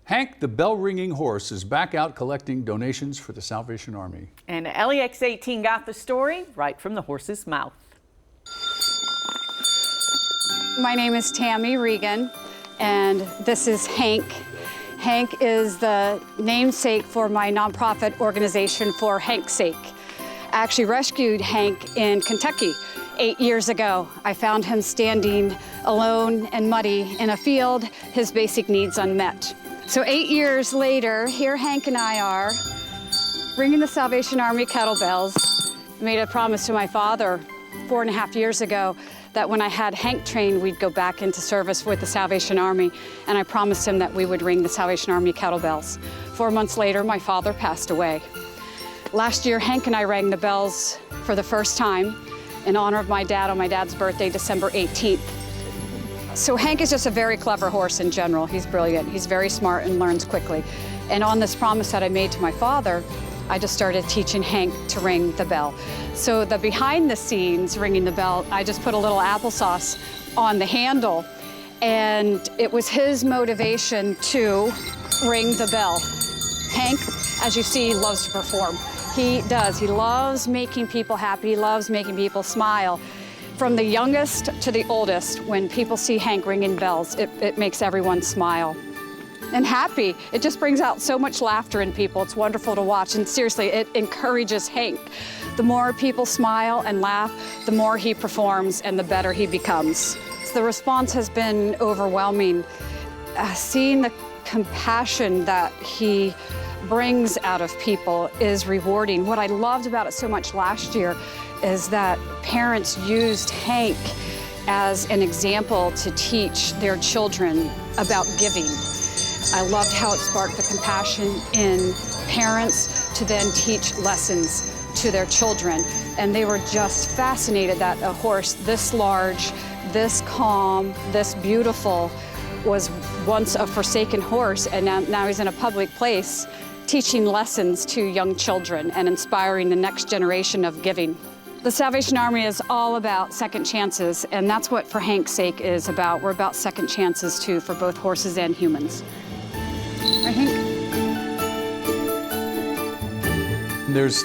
Hank, the bell-ringing horse, is back out collecting donations for the Salvation Army. And LEX 18 got the story right from the horse's mouth. My name is Tammy Regan, and this is Hank. Hank is the namesake for my nonprofit organization For Hank's Sake. I actually rescued Hank in Kentucky 8 years ago. I found him standing alone and muddy in a field, his basic needs unmet. So 8 years later, here Hank and I are, ringing the Salvation Army kettlebells. I made a promise to my father 4.5 years ago that when I had Hank trained, we'd go back into service with the Salvation Army, and I promised him that we would ring the Salvation Army kettlebells. 4 months later, my father passed away. Last year, Hank and I rang the bells for the first time in honor of my dad on my dad's birthday, December 18th. So Hank is just a very clever horse in general. He's brilliant. He's very smart and learns quickly. And on this promise that I made to my father, I just started teaching Hank to ring the bell. So the behind the scenes ringing the bell, I just put a little applesauce on the handle, and it was his motivation to ring the bell. Hank, as you see, loves to perform. He does. He loves making people happy. He loves making people smile. From the youngest to the oldest, when people see Hank ringing bells, it makes everyone smile and happy. It just brings out so much laughter in people. It's wonderful to watch, and seriously, it encourages Hank. The more people smile and laugh, the more he performs and the better he becomes. So the response has been overwhelming. Seeing the compassion that he brings out of people is rewarding. What I loved about it so much last year is that parents used Hank as an example to teach their children about giving. I loved how it sparked the compassion in parents to then teach lessons to their children. And they were just fascinated that a horse this large, this calm, this beautiful was once a forsaken horse, and now he's in a public place teaching lessons to young children and inspiring the next generation of giving. The Salvation Army is all about second chances, and that's what For Hank's Sake is about. We're about second chances, too, for both horses and humans. Right, Hank? There's